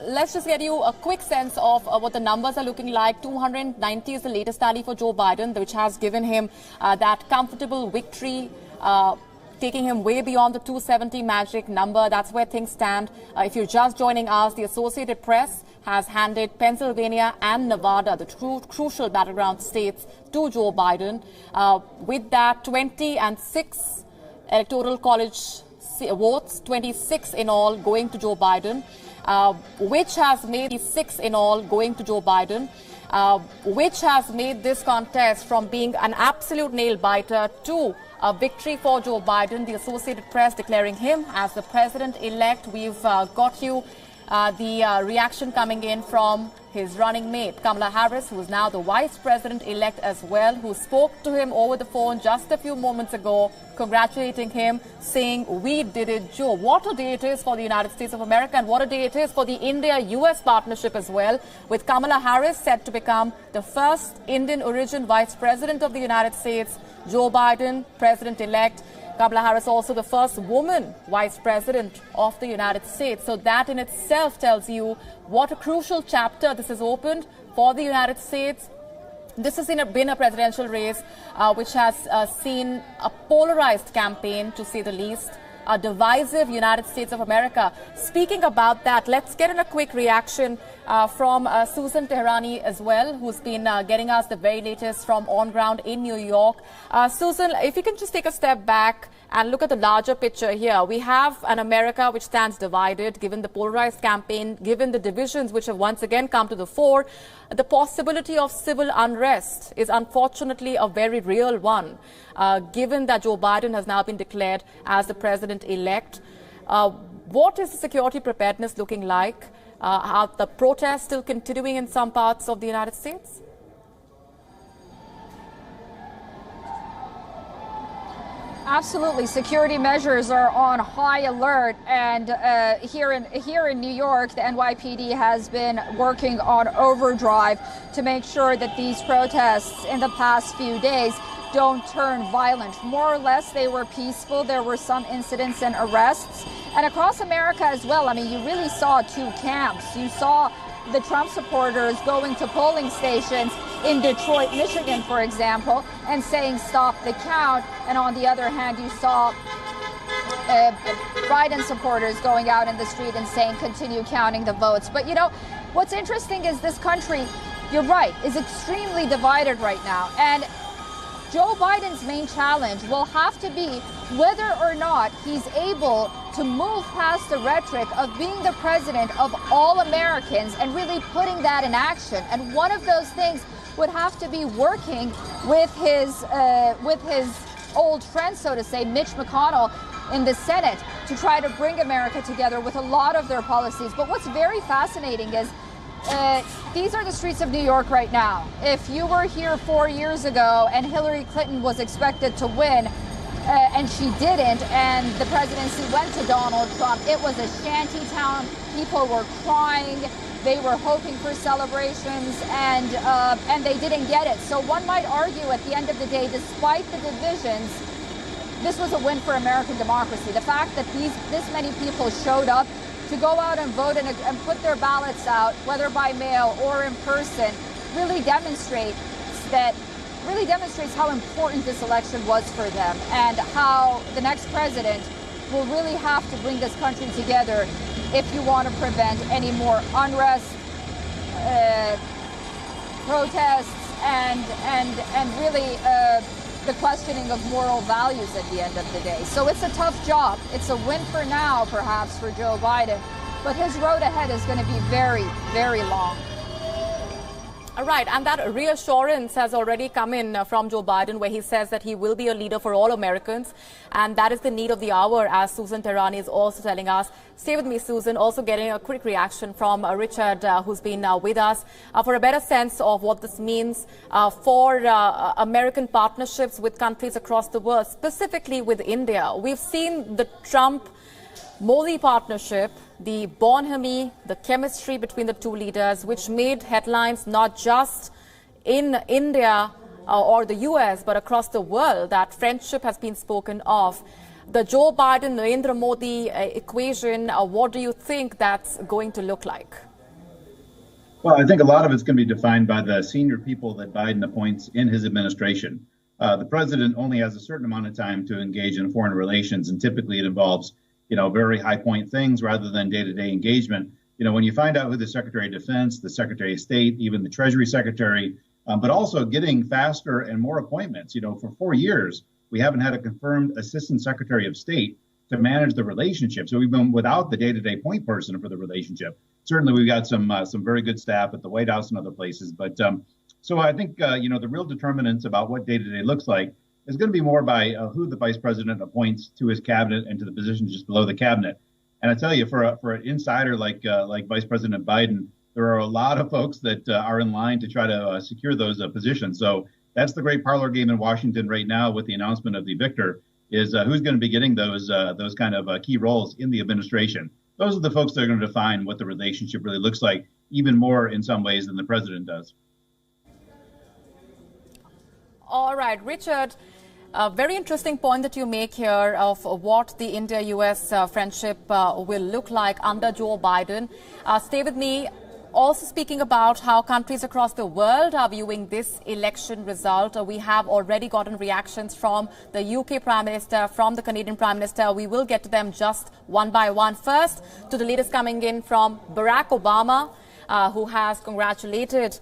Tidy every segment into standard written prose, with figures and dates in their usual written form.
Let's just get you a quick sense of what the numbers are looking like. 290 is the latest tally for Joe Biden, which has given him that comfortable victory, taking him way beyond the 270 magic number. That's where things stand. If you're just joining us, the Associated Press has handed Pennsylvania and Nevada, the crucial battleground states, to Joe Biden. With that, 20 and 6 electoral college votes, 26 in all going to Joe Biden. Which has made this contest from being an absolute nail-biter to a victory for Joe Biden. The Associated Press declaring him as the president-elect. We've got you the reaction coming in from his running mate, Kamala Harris, who is now the vice president-elect as well, who spoke to him over the phone just a few moments ago, congratulating him, saying, "We did it, Joe." What a day it is for the United States of America, and what a day it is for the India-US partnership as well, with Kamala Harris set to become the first Indian origin vice president of the United States, Joe Biden, president-elect. Kamala Harris also the first woman vice president of the United States. So that in itself tells you what a crucial chapter this has opened for the United States. This has been a presidential race which has seen a polarized campaign, to say the least, a divisive United States of America. Speaking about that, let's get in a quick reaction from Susan Teherani as well, who's been getting us the very latest from on ground in New York. Susan, if you can just take a step back and look at the larger picture here. We have an America which stands divided, given the polarized campaign, given the divisions which have once again come to the fore. The possibility of civil unrest is unfortunately a very real one, given that Joe Biden has now been declared as the president-elect. What is the security preparedness looking like? Are the protests still continuing in some parts of the United States? Absolutely. Security measures are on high alert. And here in New York, the NYPD has been working on overdrive to make sure that these protests in the past few days don't turn violent. More or less, they were peaceful. There were some incidents and arrests. And across America as well, I mean, you really saw two camps. You saw the Trump supporters going to polling stations in Detroit, Michigan, for example, and saying stop the count. And on the other hand, you saw Biden supporters going out in the street and saying continue counting the votes. But, you know, what's interesting is this country, you're right, is extremely divided right now. And Joe Biden's main challenge will have to be whether or not he's able to move past the rhetoric of being the president of all Americans and really putting that in action. And one of those things would have to be working with his old friend, so to say, Mitch McConnell in the Senate, to try to bring America together with a lot of their policies. But what's very fascinating is these are the streets of New York right now. If you were here 4 years ago and Hillary Clinton was expected to win, and she didn't, and the presidency went to Donald Trump, it was a shanty town. People were crying. They were hoping for celebrations, and they didn't get it. So one might argue at the end of the day, despite the divisions, this was a win for American democracy. The fact that this many people showed up to go out and vote and put their ballots out, whether by mail or in person, really demonstrates how important this election was for them, and how the next president will really have to bring this country together if you want to prevent any more unrest, protests, and really the questioning of moral values at the end of the day. So it's a tough job. It's a win for now, perhaps, for Joe Biden, but his road ahead is going to be very, very long. All right, and that reassurance has already come in from Joe Biden, where he says that he will be a leader for all Americans, and that is the need of the hour, as Susan Teherani is also telling us. Stay with me, Susan. Also getting a quick reaction from Richard, who's been with us, for a better sense of what this means for American partnerships with countries across the world, specifically with India. We've seen the Trump-Modi partnership, the bonhomie, the chemistry between the two leaders, which made headlines not just in India or the US, but across the world. That friendship has been spoken of. the Joe Biden-Narendra Modi equation, what do you think that's going to look like? Well, I think a lot of it's going to be defined by the senior people that Biden appoints in his administration. The president only has a certain amount of time to engage in foreign relations, and typically it involves, very high point things rather than day-to-day engagement. When you find out who the Secretary of Defense, the Secretary of State, even the Treasury Secretary, but also getting faster and more appointments. For 4 years, we haven't had a confirmed Assistant Secretary of State to manage the relationship. So we've been without the day-to-day point person for the relationship. Certainly, we've got some very good staff at the White House and other places. But so I think, the real determinants about what day-to-day looks like is going to be more by who the vice president appoints to his cabinet and to the positions just below the cabinet. And I tell you, for an insider like Vice President Biden, there are a lot of folks that are in line to try to secure those positions. So that's the great parlor game in Washington right now with the announcement of the victor is who's going to be getting those kind of key roles in the administration. Those are the folks that are going to define what the relationship really looks like, even more in some ways than the president does. All right, Richard, a very interesting point that you make here of what the India-US friendship will look like under Joe Biden. Stay with me. Also speaking about how countries across the world are viewing this election result. We have already gotten reactions from the UK Prime Minister, from the Canadian Prime Minister. We will get to them just one by one. First, to the latest coming in from Barack Obama, who has congratulated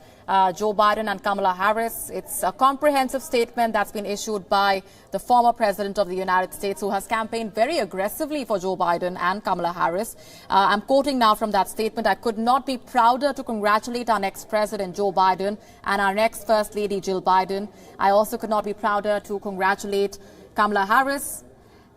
Joe Biden and Kamala Harris. It's a comprehensive statement that's been issued by the former president of the United States, who has campaigned very aggressively for Joe Biden and Kamala Harris. I'm quoting now from that statement: "I could not be prouder to congratulate our next president, Joe Biden, and our next First Lady, Jill Biden. I also could not be prouder to congratulate Kamala Harris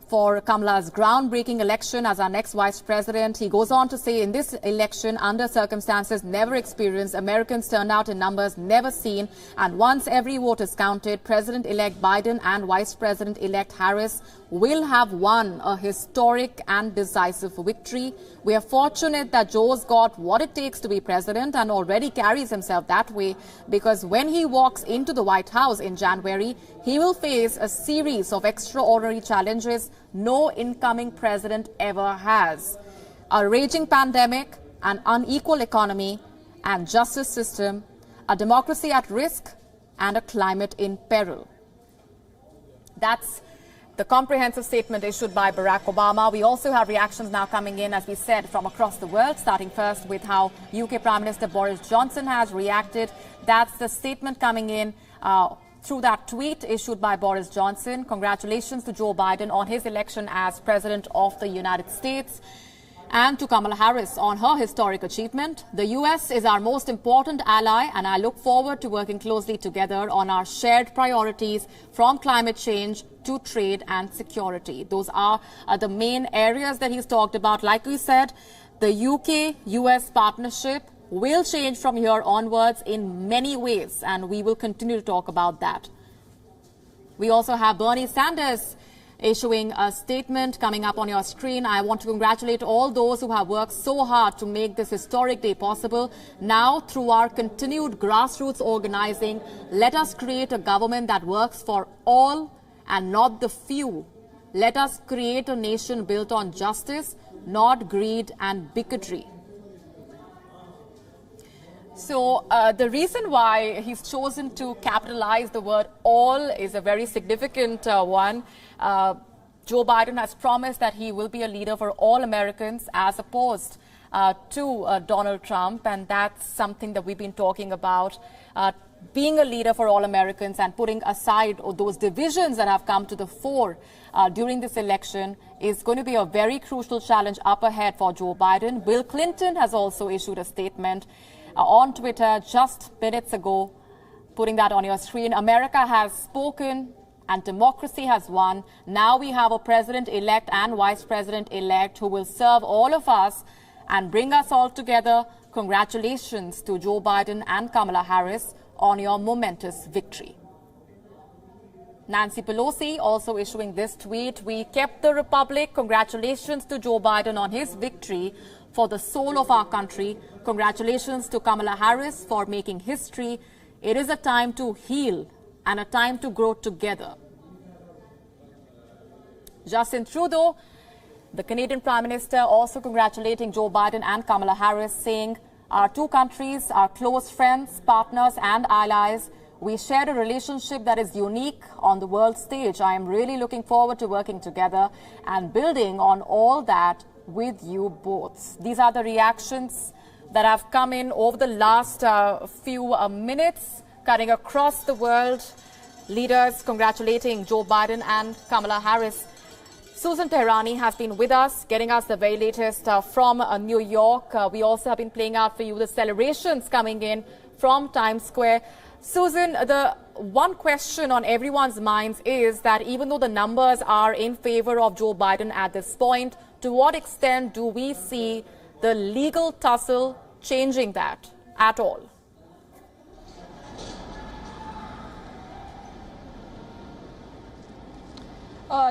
for Kamala's groundbreaking election as our next vice president." He goes on to say, "In this election, under circumstances never experienced, Americans turned out in numbers never seen, and once every vote is counted, President-elect Biden and Vice President-elect Harris will have won a historic and decisive victory. We are fortunate that Joe's got what it takes to be president and already carries himself that way, because when he walks into the White House in January, he will face a series of extraordinary challenges no incoming president ever has. A raging pandemic, an unequal economy and justice system, a democracy at risk, and a climate in peril." That's the comprehensive statement issued by Barack Obama. We also have reactions now coming in, as we said, from across the world, starting first with how UK Prime Minister Boris Johnson has reacted. That's the statement coming in through that tweet issued by Boris Johnson. "Congratulations to Joe Biden on his election as President of the United States, and to Kamala Harris on her historic achievement. The US is our most important ally, and I look forward to working closely together on our shared priorities, from climate change to trade and security." Those are the main areas that he's talked about. Like we said, the UK-US partnership will change from here onwards in many ways, and we will continue to talk about that. We also have Bernie Sanders issuing a statement coming up on your screen. "I want to congratulate all those who have worked so hard to make this historic day possible. Now, through our continued grassroots organizing, let us create a government that works for all and not the few. Let us create a nation built on justice, not greed and bigotry." So the reason why he's chosen to capitalize the word all is a very significant one. Joe Biden has promised that he will be a leader for all Americans, as opposed to Donald Trump. And that's something that we've been talking about. Being a leader for all Americans and putting aside those divisions that have come to the fore during this election is going to be a very crucial challenge up ahead for Joe Biden. Bill Clinton has also issued a statement on Twitter just minutes ago, putting that on your screen. "America has spoken and democracy has won. Now we have a president-elect and vice president-elect who will serve all of us and bring us all together. Congratulations to Joe Biden and Kamala Harris on your momentous victory." Nancy Pelosi also issuing this tweet: "We kept the republic. Congratulations to Joe Biden on his victory for the soul of our country. Congratulations to Kamala Harris for making history. It is a time to heal and a time to grow together." Justin Trudeau, the Canadian Prime Minister, also congratulating Joe Biden and Kamala Harris, saying our two countries are close friends, partners and allies. We share a relationship that is unique on the world stage. I am really looking forward to working together and building on all that with you both. These are the reactions that have come in over the last few minutes, cutting across the world. Leaders congratulating Joe Biden and Kamala Harris. Susan Tehrani has been with us, getting us the very latest from New York. We also have been playing out for you the celebrations coming in from Times Square. Susan, the one question on everyone's minds is that even though the numbers are in favor of Joe Biden at this point, to what extent do we see the legal tussle changing that at all?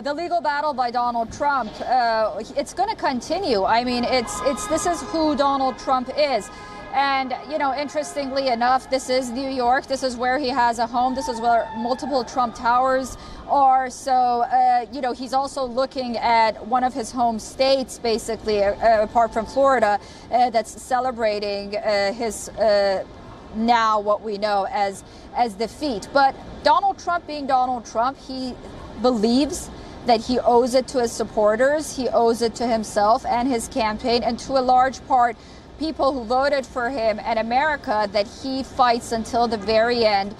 The legal battle by Donald Trump, it's going to continue. I mean, this is who Donald Trump is. And, you know, interestingly enough, this is New York. This is where he has a home. This is where multiple Trump towers are. So, you know, he's also looking at one of his home states, basically, apart from Florida, that's celebrating his now what we know as defeat. But Donald Trump being Donald Trump, he believes that he owes it to his supporters, he owes it to himself and his campaign, and to a large part, people who voted for him and America, that he fights until the very end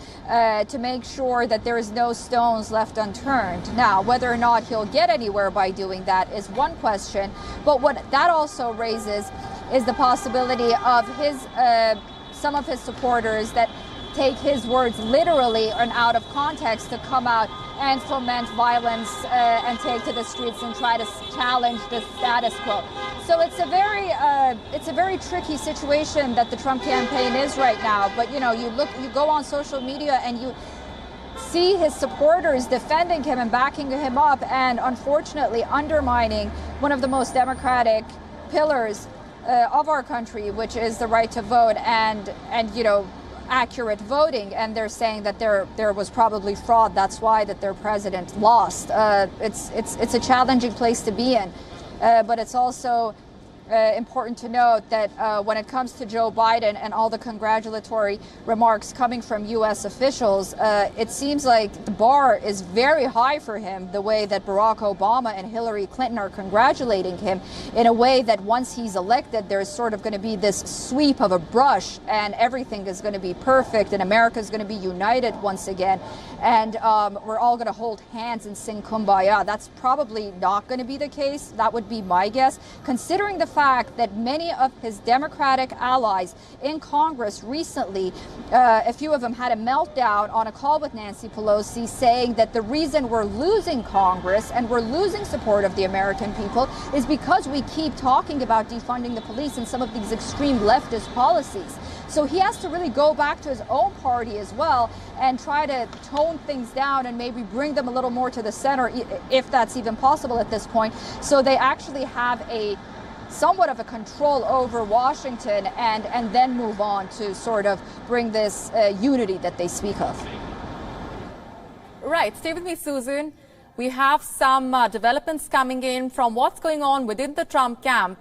to make sure that there is no stones left unturned. Now, whether or not he'll get anywhere by doing that is one question, but what that also raises is the possibility of some of his supporters that take his words literally and out of context to come out and foment violence and take to the streets and try to challenge the status quo. So it's a very tricky situation that the Trump campaign is right now. But you know, you go on social media and you see his supporters defending him and backing him up, and unfortunately undermining one of the most democratic pillars of our country, which is the right to vote and you know, accurate voting. And they're saying that there was probably fraud. That's why that their president lost. It's a challenging place to be in, but it's also important to note that when it comes to Joe Biden and all the congratulatory remarks coming from U.S. officials, it seems like the bar is very high for him, the way that Barack Obama and Hillary Clinton are congratulating him, in a way that once he's elected, there's sort of going to be this sweep of a brush and everything is going to be perfect and America is going to be united once again. And we're all going to hold hands and sing Kumbaya. That's probably not going to be the case. That would be my guess, considering the fact that many of his Democratic allies in Congress recently, a few of them had a meltdown on a call with Nancy Pelosi, saying that the reason we're losing Congress and we're losing support of the American people is because we keep talking about defunding the police and some of these extreme leftist policies. So he has to really go back to his own party as well and try to tone things down and maybe bring them a little more to the center, if that's even possible at this point, so they actually have a somewhat of a control over Washington and then move on to sort of bring this unity that they speak of. Right. Stay with me, Susan. We have some developments coming in from what's going on within the Trump camp.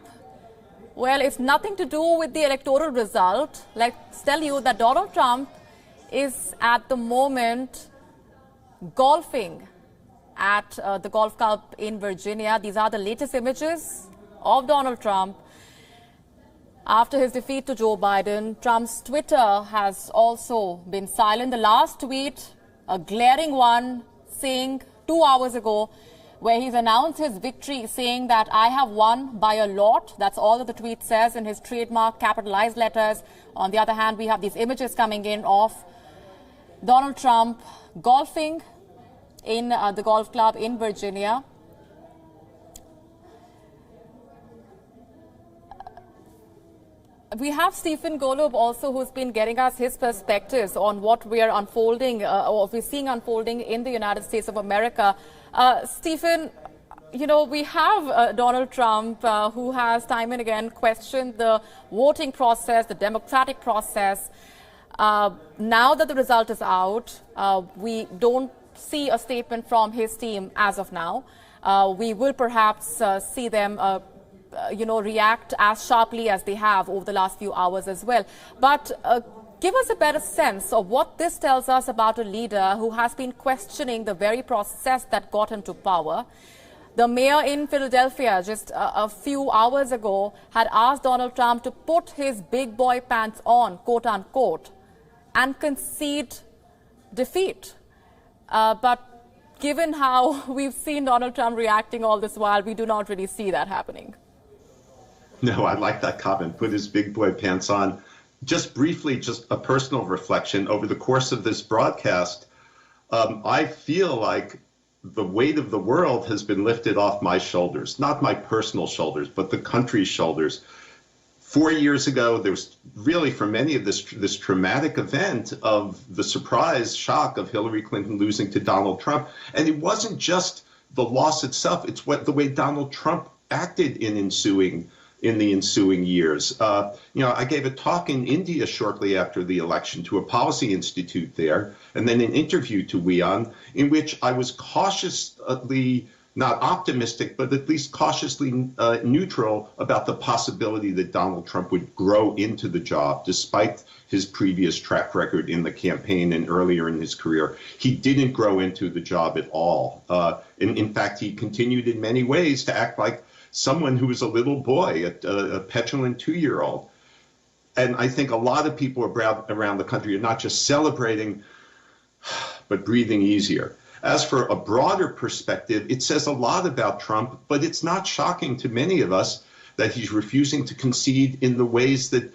Well, it's nothing to do with the electoral result. Let's tell you that Donald Trump is at the moment golfing at the golf club in Virginia. These are the latest images of Donald Trump after his defeat to Joe Biden. Trump's Twitter has also been silent. The last tweet, a glaring one, saying 2 hours ago, where he's announced his victory, saying that I have won by a lot. That's all that the tweet says in his trademark capitalized letters. On the other hand, we have these images coming in of Donald Trump golfing in the golf club in Virginia. We have Stephen Golub also, who's been getting us his perspectives on what we are unfolding or we're seeing unfolding in the United States of America. Stephen, you know, we have Donald Trump who has time and again questioned the voting process, the democratic process. Now that the result is out, we don't see a statement from his team as of now. we will perhaps see them react as sharply as they have over the last few hours as well. But give us a better sense of what this tells us about a leader who has been questioning the very process that got him to power. The mayor in Philadelphia just a few hours ago had asked Donald Trump to put his big boy pants on, quote unquote, and concede defeat. But given how we've seen Donald Trump reacting all this while, we do not really see that happening. No, I like that comment, put his big boy pants on. Just briefly, just a personal reflection. Over the course of this broadcast, I feel like the weight of the world has been lifted off my shoulders, not my personal shoulders, but the country's shoulders. 4 years ago, there was really, for many of this traumatic event of the surprise shock of Hillary Clinton losing to Donald Trump. And it wasn't just the loss itself, it's the way Donald Trump acted in the ensuing years. I gave a talk in India shortly after the election to a policy institute there, and then an interview to WION, in which I was cautiously, not optimistic, but at least cautiously neutral about the possibility that Donald Trump would grow into the job, despite his previous track record in the campaign and earlier in his career. He didn't grow into the job at all. In fact, he continued in many ways to act like someone who was a little boy, a petulant 2-year-old. And I think a lot of people around the country are not just celebrating, but breathing easier. As for a broader perspective, it says a lot about Trump, but it's not shocking to many of us that he's refusing to concede in the ways that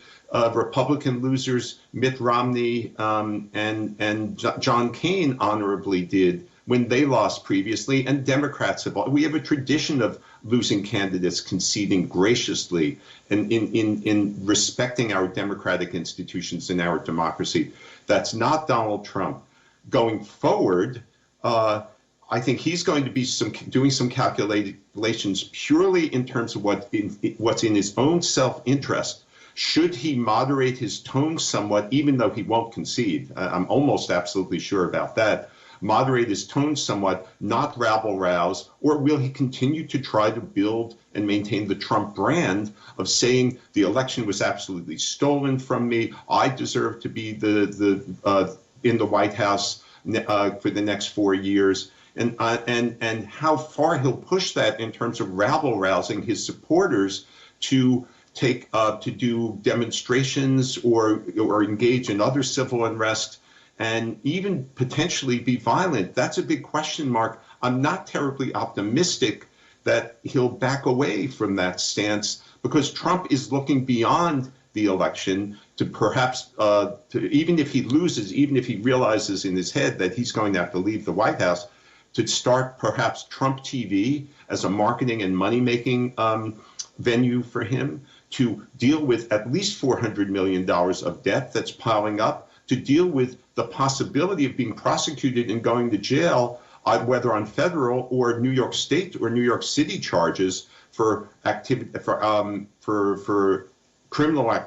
Republican losers Mitt Romney and John Kaine honorably did when they lost previously, and Democrats have. We have a tradition of losing candidates conceding graciously and in respecting our democratic institutions and our democracy. That's not Donald Trump. Going forward, I think he's going to be doing some calculations purely in terms of what's in his own self-interest. Should he moderate his tone somewhat, even though he won't concede? I'm almost absolutely sure about that. Moderate his tone somewhat, not rabble-rouse, or will he continue to try to build and maintain the Trump brand of saying the election was absolutely stolen from me, I deserve to be in the White House for the next 4 years, and how far he'll push that in terms of rabble-rousing his supporters to do demonstrations or engage in other civil unrest, and even potentially be violent. That's a big question mark. I'm not terribly optimistic that he'll back away from that stance, because Trump is looking beyond the election to perhaps, even if he loses, even if he realizes in his head that he's going to have to leave the White House, to start perhaps Trump TV as a marketing and money-making venue for him, to deal with at least $400 million of debt that's piling up, to deal with the possibility of being prosecuted and going to jail, whether on federal or New York State or New York City charges for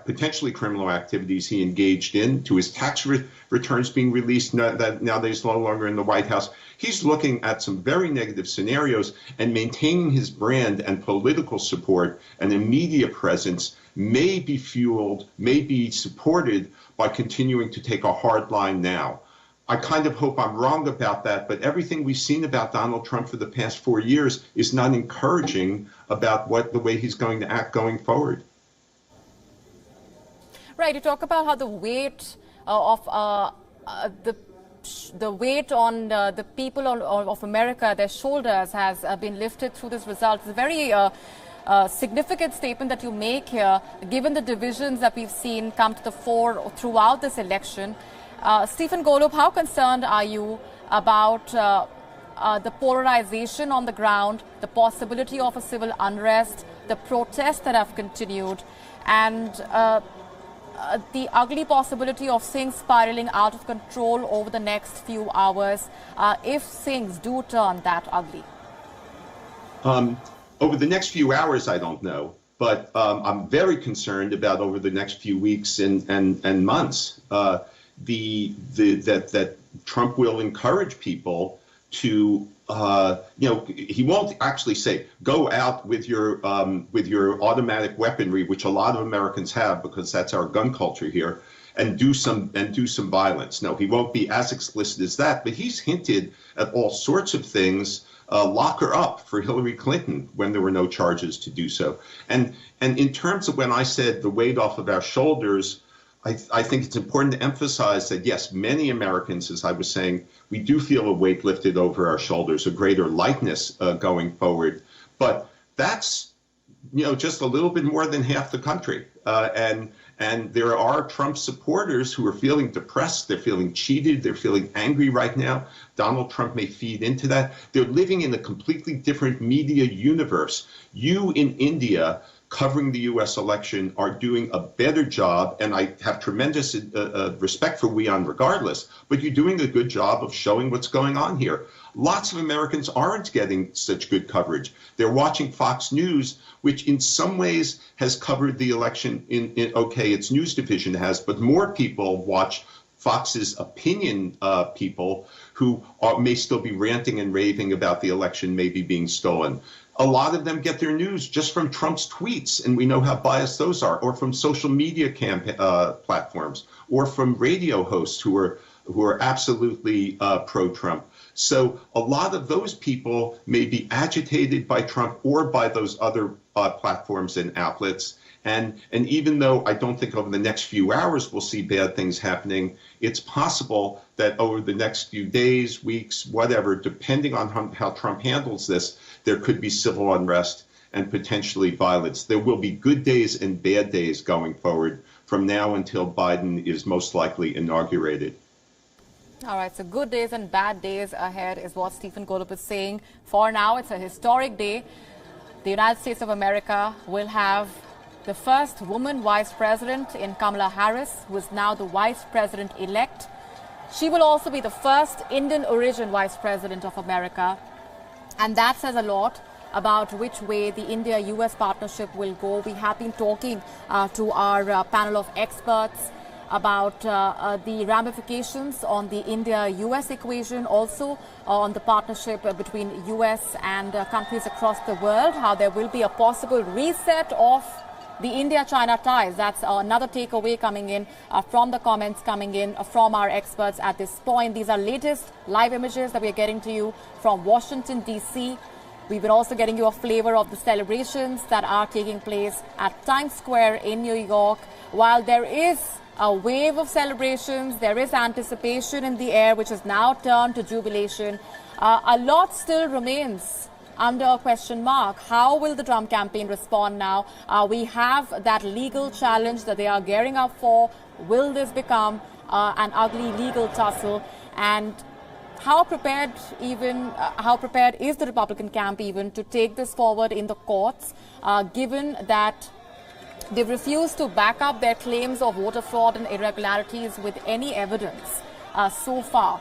potentially criminal activities he engaged in, to his tax returns being released now that he's no longer in the White House. He's looking at some very negative scenarios, and maintaining his brand and political support and a media presence may be fueled, may be supported by continuing to take a hard line now. I kind of hope I'm wrong about that, but everything we've seen about Donald Trump for the past 4 years is not encouraging about the way he's going to act going forward. Right, you talk about how the weight of the weight on the people of America, their shoulders, has been lifted through this result. It's a very significant statement that you make here, given the divisions that we've seen come to the fore throughout this election. Stephen Golub, how concerned are you about the polarization on the ground, the possibility of a civil unrest, the protests that have continued, and the ugly possibility of things spiraling out of control over the next few hours, if things do turn that ugly? Over the next few hours, I don't know, but I'm very concerned about over the next few weeks and months, that Trump will encourage people to, he won't actually say, go out with your automatic weaponry, which a lot of Americans have because that's our gun culture here, and do some violence. No, he won't be as explicit as that, but he's hinted at all sorts of things. Lock her up for Hillary Clinton when there were no charges to do so. And in terms of when I said the weight off of our shoulders, I think it's important to emphasize that, yes, many Americans, as I was saying, we do feel a weight lifted over our shoulders, a greater lightness going forward. But that's, just a little bit more than half the country. And there are Trump supporters who are feeling depressed. They're feeling cheated. They're feeling angry right now. Donald Trump may feed into that. They're living in a completely different media universe. You in India covering the U.S. election are doing a better job, and I have tremendous respect for WION regardless, but you're doing a good job of showing what's going on here. Lots of Americans aren't getting such good coverage. They're watching Fox News, which in some ways has covered the election okay, its news division has, but more people watch Fox's opinion people who may still be ranting and raving about the election maybe being stolen. A lot of them get their news just from Trump's tweets, and we know how biased those are, or from social media platforms, or from radio hosts who are absolutely pro-Trump. So a lot of those people may be agitated by Trump or by those other platforms and outlets. And even though I don't think over the next few hours we'll see bad things happening, it's possible that over the next few days, weeks, whatever, depending on how Trump handles this, there could be civil unrest and potentially violence. There will be good days and bad days going forward from now until Biden is most likely inaugurated. All right, so good days and bad days ahead is what Stephen Golub is saying. For now, it's a historic day. The United States of America will have the first woman vice president in Kamala Harris, who is now the vice president-elect. She will also be the first Indian origin vice president of America. And that says a lot about which way the India-US partnership will go. We have been talking to our panel of experts about the ramifications on the India-US equation, also on the partnership between US and countries across the world, how there will be a possible reset of the India-China ties. That's another takeaway coming in from the comments coming in from our experts at this point. These are latest live images that we are getting to you from Washington, D.C. We've been also getting you a flavor of the celebrations that are taking place at Times Square in New York. While there is a wave of celebrations, there is anticipation in the air, which has now turned to jubilation. A lot still remains under a question mark. How will the Trump campaign respond now? We have that legal challenge that they are gearing up for. Will this become an ugly legal tussle? And how prepared is the Republican camp even to take this forward in the courts, given that they've refused to back up their claims of voter fraud and irregularities with any evidence so far?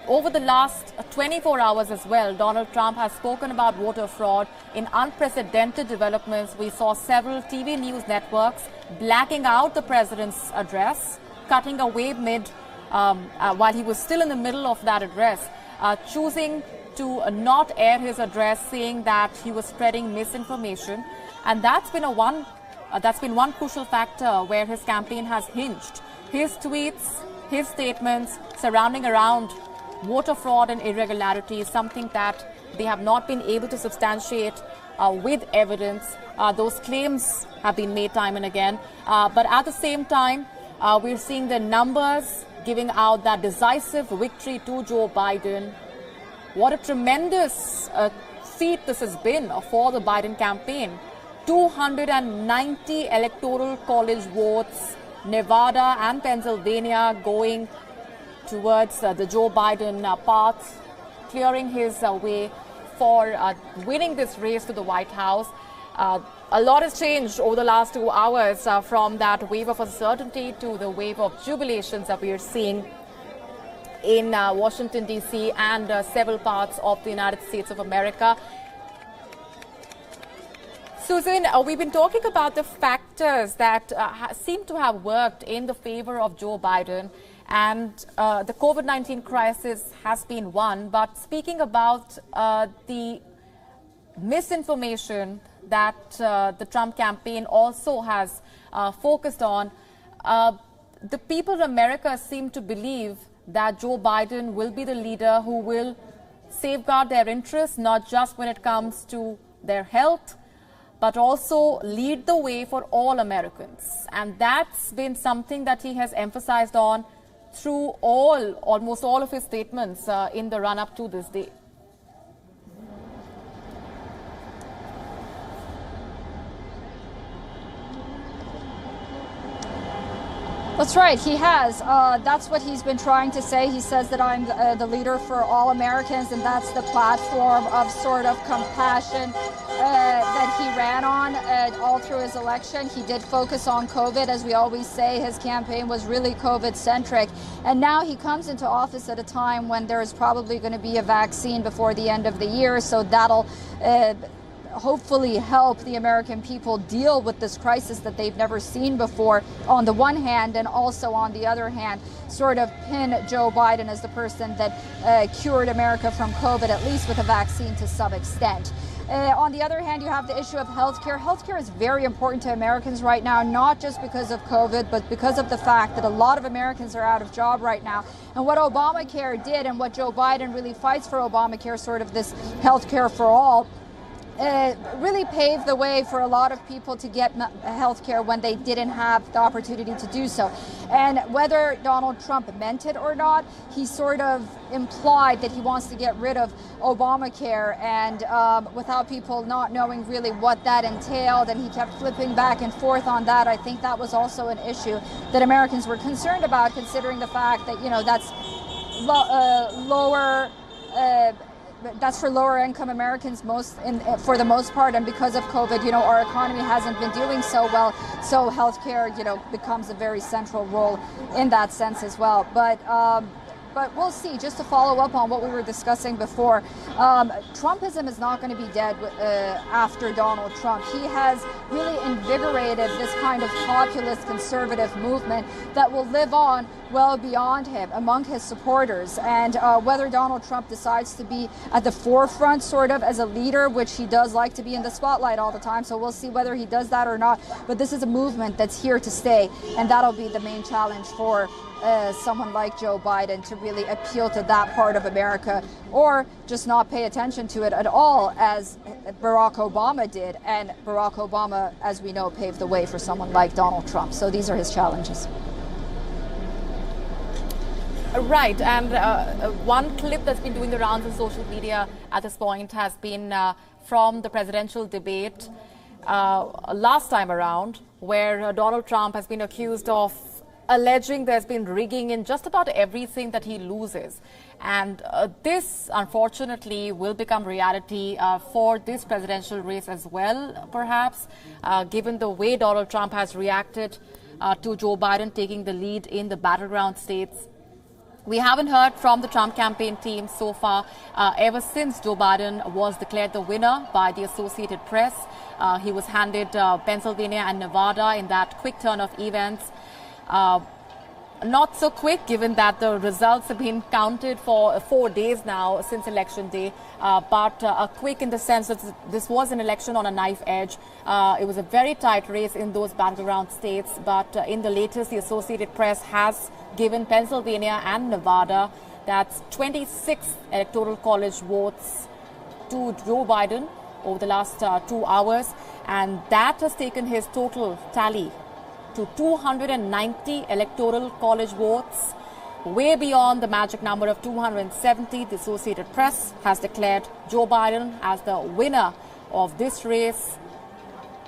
Over the last 24 hours as well, Donald Trump has spoken about voter fraud in unprecedented developments. We saw several TV news networks blacking out the president's address, cutting away while he was still in the middle of that address, choosing to not air his address, saying that he was spreading misinformation. And that's been one crucial factor where his campaign has hinged. His tweets, his statements surrounding around voter fraud and irregularities, something that they have not been able to substantiate with evidence. Those claims have been made time and again. But at the same time, we're seeing the numbers giving out that decisive victory to Joe Biden. What a tremendous feat this has been for the Biden campaign. 290 electoral college votes, Nevada and Pennsylvania going towards the Joe Biden path, clearing his way for winning this race to the White House. A lot has changed over the last 2 hours from that wave of uncertainty to the wave of jubilations that we are seeing in Washington, D.C. and several parts of the United States of America. Susan, we've been talking about the fact factors that seem to have worked in the favor of Joe Biden, and the COVID-19 crisis has been one. But speaking about the misinformation that the Trump campaign also has focused on, the people of America seem to believe that Joe Biden will be the leader who will safeguard their interests, not just when it comes to their health, but also lead the way for all Americans. And that's been something that he has emphasized on through almost all of his statements in the run-up to this day. That's right, he has. That's what he's been trying to say. He says that I'm the leader for all Americans, and that's the platform of sort of compassion that he ran on all through his election. He did focus on COVID. As we always say, his campaign was really COVID-centric. And now he comes into office at a time when there is probably going to be a vaccine before the end of the year, so that'll hopefully help the American people deal with this crisis that they've never seen before on the one hand, and also on the other hand sort of pin Joe Biden as the person that cured America from COVID, at least with a vaccine to some extent. On the other hand, you have the issue of healthcare. Healthcare is very important to Americans right now, not just because of COVID, but because of the fact that a lot of Americans are out of job right now. And what Obamacare did, and what Joe Biden really fights for Obamacare, sort of this healthcare for all, really paved the way for a lot of people to get health care when they didn't have the opportunity to do so. And whether Donald Trump meant it or not, he sort of implied that he wants to get rid of Obamacare, and without people not knowing really what that entailed, and he kept flipping back and forth on that. I think that was also an issue that Americans were concerned about, considering the fact that, you know, that's that's for lower income Americans for the most part, and because of COVID, you know, our economy hasn't been doing so well, so healthcare, you know, becomes a very central role in that sense as well. But we'll see. Just to follow up on what we were discussing before, Trumpism is not going to be dead after Donald Trump. He has really invigorated this kind of populist conservative movement that will live on well beyond him among his supporters. And whether Donald Trump decides to be at the forefront sort of as a leader, which he does like to be in the spotlight all the time, so we'll see whether he does that or not. But this is a movement that's here to stay, and that'll be the main challenge for someone like Joe Biden, to really appeal to that part of America, or just not pay attention to it at all, as Barack Obama did. And Barack Obama, as we know, paved the way for someone like Donald Trump. So these are his challenges. Right, and one clip that's been doing the rounds on social media at this point has been from the presidential debate last time around, where Donald Trump has been accused of alleging there's been rigging in just about everything that he loses. And this, unfortunately, will become reality for this presidential race as well, perhaps, given the way Donald Trump has reacted to Joe Biden taking the lead in the battleground states. We haven't heard from the Trump campaign team so far ever since Joe Biden was declared the winner by the Associated Press. He was handed Pennsylvania and Nevada in that quick turn of events. Not so quick, given that the results have been counted for 4 days now since election day, but quick in the sense that this was an election on a knife edge. It was a very tight race in those battleground states, but in the latest, the Associated Press has given Pennsylvania and Nevada, that's 26 electoral college votes to Joe Biden over the last 2 hours, and that has taken his total tally to 290 electoral college votes, way beyond the magic number of 270. The Associated Press has declared Joe Biden as the winner of this race.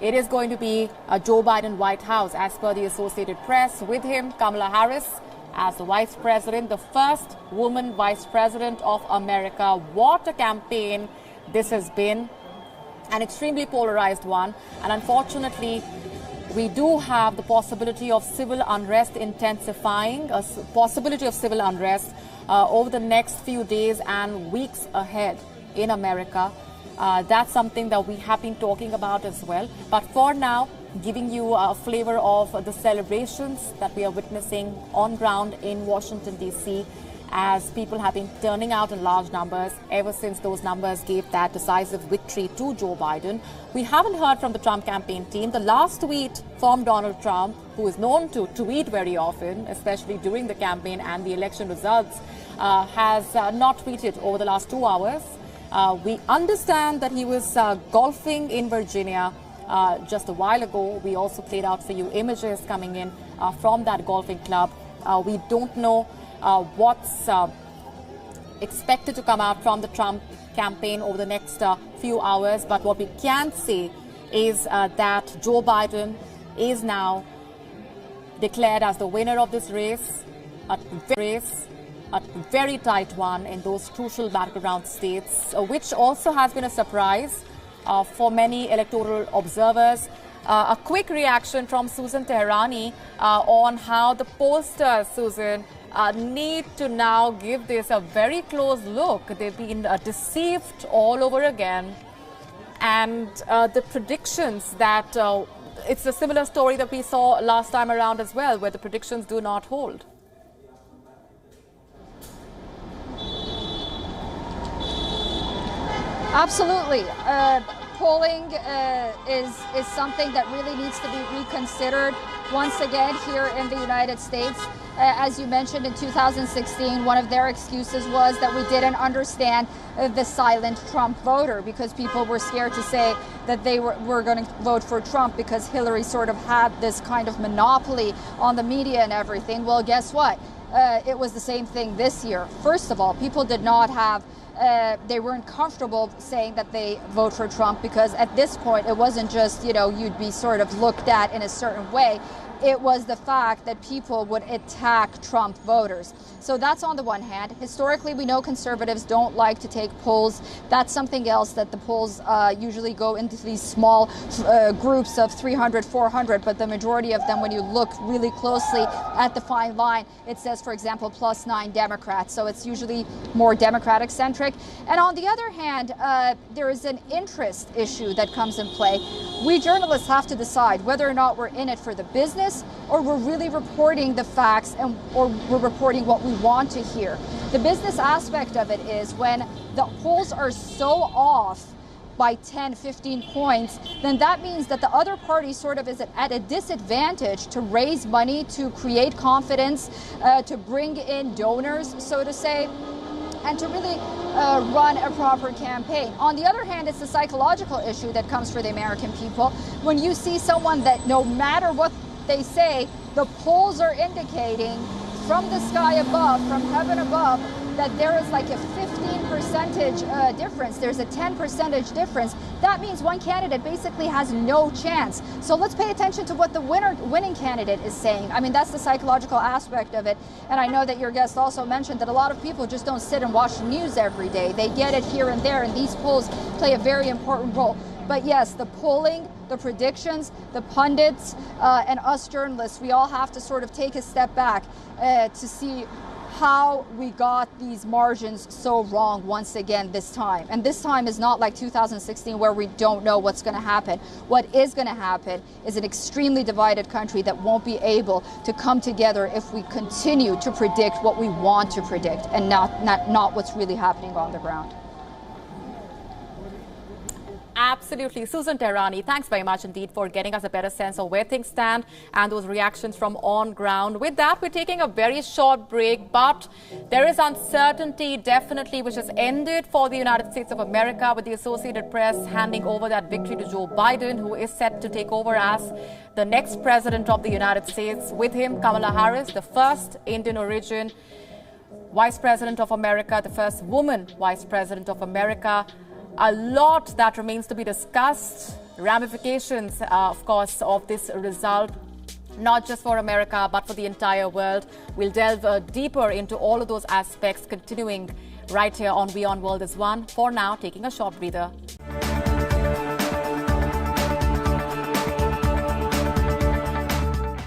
It is going to be a Joe Biden White House, as per the Associated Press. With him, Kamala Harris as the vice president, the first woman vice president of America. What a campaign this has been, an extremely polarized one. And unfortunately, we do have the possibility of civil unrest intensifying, a possibility of civil unrest over the next few days and weeks ahead in America. That's something that we have been talking about as well. But for now, giving you a flavor of the celebrations that we are witnessing on ground in Washington, D.C., as people have been turning out in large numbers ever since those numbers gave that decisive victory to Joe Biden. We haven't heard from the Trump campaign team. The last tweet from Donald Trump, who is known to tweet very often, especially during the campaign and the election results, has not tweeted over the last 2 hours. We understand that he was golfing in Virginia just a while ago. We also played out for you images coming in from that golfing club. We don't know what's expected to come out from the Trump campaign over the next few hours. But what we can say is that Joe Biden is now declared as the winner of this race, a very tight one in those crucial battleground states, which also has been a surprise for many electoral observers. A quick reaction from Susan Teherani on how the pollsters, Susan, need to now give this a very close look. They've been deceived all over again. And the predictions that it's a similar story that we saw last time around as well, where the predictions do not hold. Absolutely. Polling is something that really needs to be reconsidered once again here in the United States. As you mentioned, in 2016, one of their excuses was that we didn't understand the silent Trump voter, because people were scared to say that they were going to vote for Trump because Hillary sort of had this kind of monopoly on the media and everything. Well, guess what? It was the same thing this year. First of all, people did not have they weren't comfortable saying that they vote for Trump, because at this point it wasn't just, you'd be sort of looked at in a certain way. It was the fact that people would attack Trump voters. So that's on the one hand. Historically, we know conservatives don't like to take polls. That's something else, that the polls usually go into these small groups of 300, 400, but the majority of them, when you look really closely at the fine line, it says, for example, +9 Democrats. So it's usually more Democratic centric. And on the other hand, there is an interest issue that comes in play. We journalists have to decide whether or not we're in it for the business, or we're really reporting the facts, or we're reporting what we want to hear. The business aspect of it is when the polls are so off by 10, 15 points, then that means that the other party sort of is at a disadvantage to raise money, to create confidence, to bring in donors, so to say, and to really run a proper campaign. On the other hand, it's a psychological issue that comes for the American people. When you see someone that, no matter what they say, the polls are indicating from the sky above, from heaven above, that there is like a 15% difference. There's a 10% difference. That means one candidate basically has no chance. So let's pay attention to what the winning candidate is saying. I mean, that's the psychological aspect of it. And I know that your guest also mentioned that a lot of people just don't sit and watch the news every day. They get it here and there, and these polls play a very important role. But yes, the polling, the predictions, the pundits, and us journalists, we all have to sort of take a step back to see how we got these margins so wrong once again this time. And this time is not like 2016, where we don't know what's going to happen. What is going to happen is an extremely divided country that won't be able to come together if we continue to predict what we want to predict, and not what's really happening on the ground. Absolutely. Susan Teherani, thanks very much indeed for getting us a better sense of where things stand and those reactions from on ground. With that, we're taking a very short break, but there is uncertainty definitely which has ended for the United States of America, with the Associated Press handing over that victory to Joe Biden, who is set to take over as the next president of the United States. With him, Kamala Harris, the first Indian origin Vice President of America, the first woman Vice President of America. A lot that remains to be discussed. Ramifications, of course, of this result, not just for America, but for the entire world. We'll delve deeper into all of those aspects, continuing right here on Beyond World is One. For now, taking a short breather.